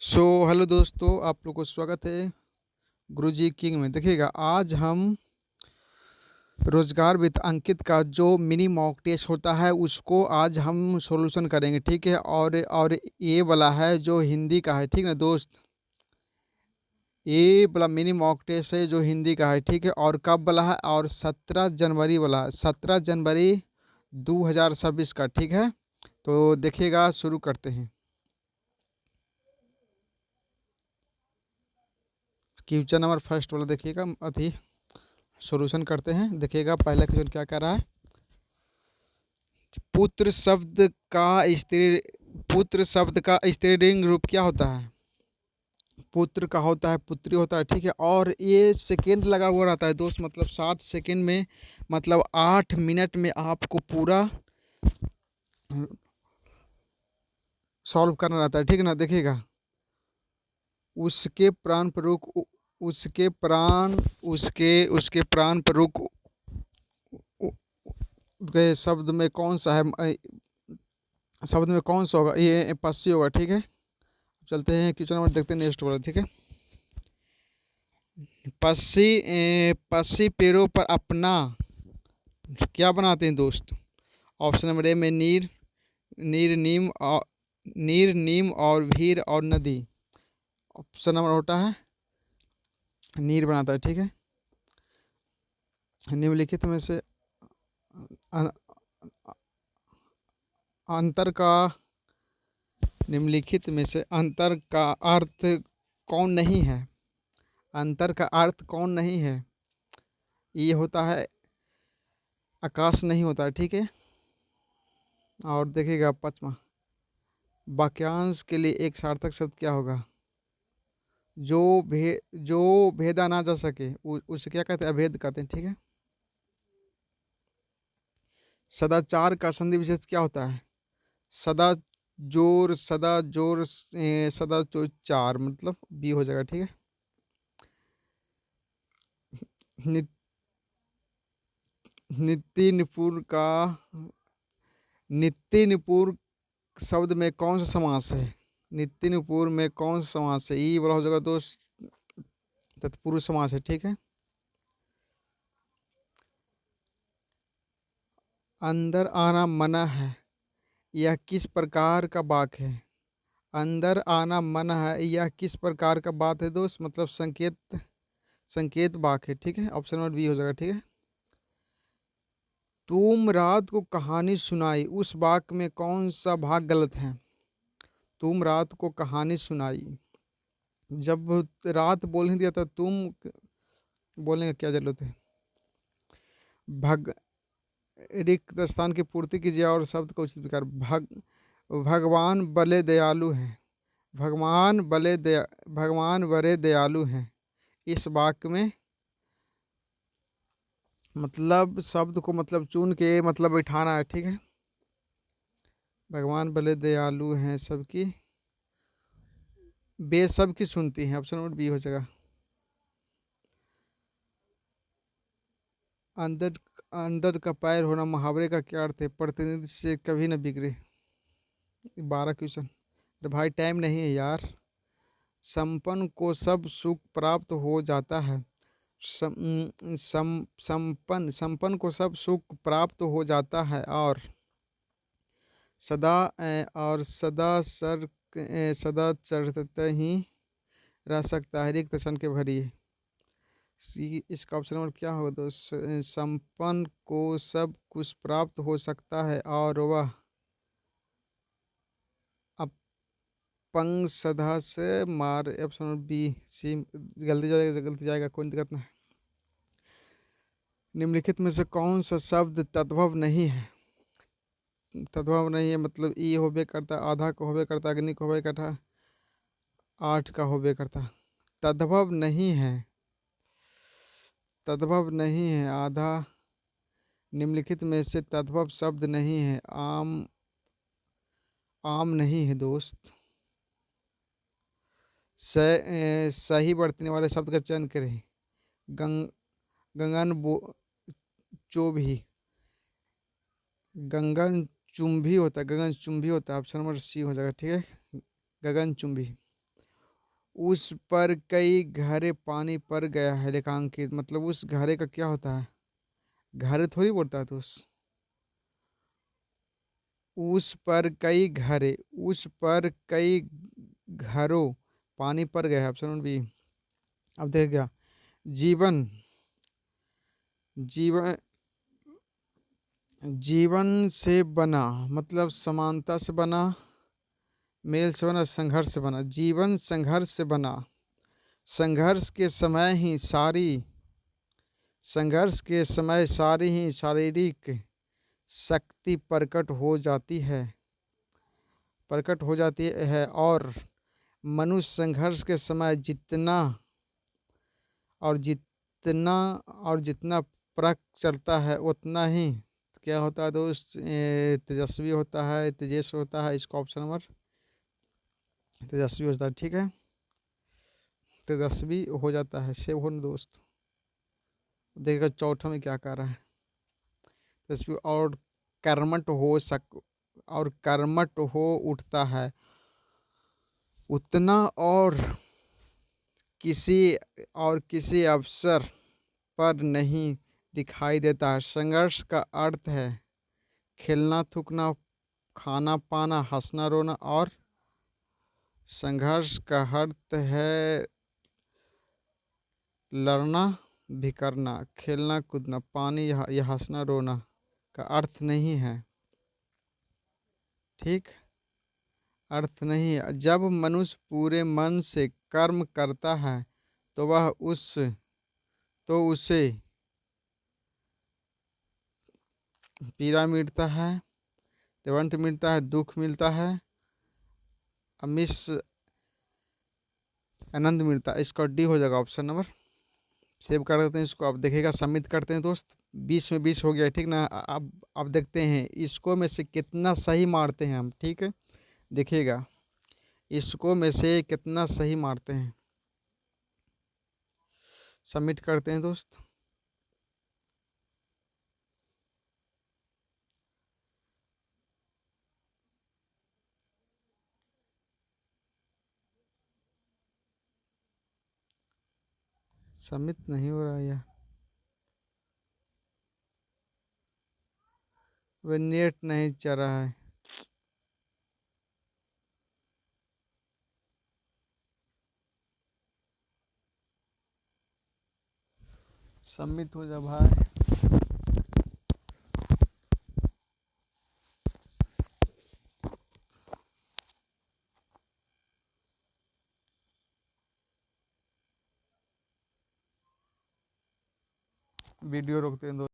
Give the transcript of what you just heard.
Hello दोस्तों, आप लोग को स्वागत है गुरुजी किंग में। देखिएगा, आज हम रोजगार विद अंकित का जो मिनी मॉक टेस्ट होता है उसको आज हम सॉल्यूशन करेंगे, ठीक है। और ये वाला है जो हिंदी का है, ठीक है ना दोस्त। ये वाला मिनी मॉक टेस्ट है जो हिंदी का है, ठीक है। और कब वाला है? और 17 जनवरी वाला है, 17 जनवरी 2026 का, ठीक है। तो देखिएगा, शुरू करते हैं। क्वेश्चन नंबर फर्स्ट वाला देखिएगा, अभी सॉल्यूशन करते हैं। देखिएगा पहला क्वेश्चन क्या कह रहा है। पुत्र शब्द का स्त्री पुत्र शब्द का स्त्रीलिंग रूप क्या होता है? पुत्र का होता है, पुत्री होता है, ठीक है। और ये सेकेंड लगा हुआ रहता है दोस्त, मतलब 7 सेकेंड में, मतलब 8 मिनट में आपको पूरा सॉल्व करना रहता है, ठीक है ना। देखिएगा, उसके प्राण पर रुक उ- उसके प्राण उसके प्राण पर रुक उ- गए शब्द में कौन सा है? शब्द में कौन सा होगा? ये पश्ची होगा, ठीक है। चलते हैं क्वेश्चन नंबर, देखते हैं नेक्स्ट वाला, ठीक है। पक्षी पेड़ों पर अपना क्या बनाते हैं दोस्त? ऑप्शन नंबर ए में नीर नीर, नीम और भीर और नदी। ऑप्शन नंबर होता है नीर बनाता है, ठीक है। निम्नलिखित में से अ- अंतर का निम्नलिखित में से अंतर का अर्थ कौन नहीं है? अंतर का अर्थ कौन नहीं है? ये होता है आकाश नहीं होता है, ठीक है। और देखिएगा पाँचवा, वाक्यांश के लिए एक सार्थक शब्द क्या होगा? जो जो भेदा ना जा सके उसे क्या कहते हैं? अभेद कहते हैं, ठीक है। सदाचार का संधि विशेष क्या होता है? सदा सदा जोर सदा जो चार, मतलब बी हो जाएगा, ठीक है। नि- नित्य निपुण का नित्य निपुण शब्द में कौन सा समास है? नित्य निपुण में कौन सा समास है? ई बड़ा हो जाएगा दोस्त, तत्पुरुष समास है, ठीक है। अंदर आना मना है, यह किस प्रकार का वाक्य है? अंदर आना मना है, यह किस प्रकार का बात है दोस्त? मतलब संकेत वाक्य है, ठीक है। ऑप्शन नंबर बी हो जाएगा, ठीक है। तुम रात को कहानी सुनाई, उस वाक्य में कौन सा भाग गलत है? तुम रात को कहानी सुनाई, जब रात बोलने दिया था, तुम बोलने का क्या जरूरत है? भग रिक्त स्थान की पूर्ति कीजिए और शब्द को उचित प्रकार भगवान बड़े दयालु हैं। भगवान बड़े दयालु हैं, इस वाक्य में मतलब शब्द को मतलब चुन के मतलब बैठाना है, ठीक है। भगवान बड़े दयालु हैं, सबकी सबकी सुनती हैं। ऑप्शन नंबर बी हो जाएगा। अंदर अंदर का पैर होना मुहावरे का क्या अर्थ है? प्रतिनिधि से कभी न बिगड़े। 12 क्वेश्चन। अरे भाई, टाइम नहीं है यार। संपन्न को सब सुख प्राप्त हो जाता है। संपन्न को सब सुख प्राप्त हो जाता है और सदा चढ़ते ही रह सकता है, रिक्त क्षण के भरिए। इसका ऑप्शन नंबर क्या होगा दोस्त? संपन्न को सब कुछ प्राप्त हो सकता है और वह अपंग सदा से मार। Option number B C. गलती जाएगा, कोई दिक्कत नहीं। निम्नलिखित में से कौन सा शब्द तद्भव नहीं है? तद्भव नहीं है मतलब ई होबे करता, आधा का होबे करता, अग्नि का होबे करता, 8 का होबे करता। तद्भव नहीं है, तद्भव नहीं है आधा। निम्नलिखित में से तद्भव शब्द नहीं है। आम नहीं है दोस्त। सही बरतने वाले शब्द का चयन करें। गंग गगन चोभी, गगन चुंबी होता है, गगन चुंबी होता है। ऑप्शन नंबर सी हो जाएगा, ठीक है। गगन चुंबी। उस पर कई घरे पानी पर गया है रेखांकित, मतलब उस घरे का क्या होता है? घरे थोड़ी बोलता है तो उस पर कई घरे, उस पर कई घरों पानी पर गया है, ऑप्शन बी। अब देख क्या, जीवन, जीवन, जीवन से बना मतलब समानता से बना, मेल से बना, संघर्ष से बना। जीवन संघर्ष से बना, संघर्ष के समय ही सारी, संघर्ष के समय सारी ही शारीरिक शक्ति प्रकट हो जाती है, प्रकट हो जाती है। और मनुष्य संघर्ष के समय जितना और जितना और जितना परख चलता है उतना ही क्या होता है दोस्त, तेजस्वी होता है, तेजस होता है। इसका ऑप्शन नंबर तेजस्वी होता है, ठीक है, तेजस्वी हो जाता है, सेव हो ना दोस्त। देखिएगा चौथा में क्या कह रहा है, तेजस्वी और कर्मठ हो सक, और कर्मठ हो उठता है उतना, किसी किसी अवसर पर नहीं दिखाई देता है। संघर्ष का अर्थ है खेलना थूकना, खाना पाना, हंसना रोना। और संघर्ष का अर्थ है लड़ना भी करना, खेलना कूदना, पानी या हंसना रोना का अर्थ नहीं है, ठीक, अर्थ नहीं है। जब मनुष्य पूरे मन से कर्म करता है तो वह तो उसे पीड़ा मिलता है, तिवंत मिलता है, दुख मिलता है, अमिष आनंद मिलता है। इसका डी हो जाएगा ऑप्शन नंबर। सेव कर देते हैं इसको, अब देखिएगा सबमिट करते हैं दोस्त। 20 में 20 हो गया, ठीक ना। अब देखते हैं इसको में से कितना सही मारते हैं हम, ठीक है, देखिएगा इसको में से कितना सही मारते हैं। सबमिट करते हैं दोस्त। सबमिट नहीं हो रहा है यार, वे नेट नहीं चल रहा है। सबमिट हो जा भाई। वीडियो रोकते हैं दोस्त।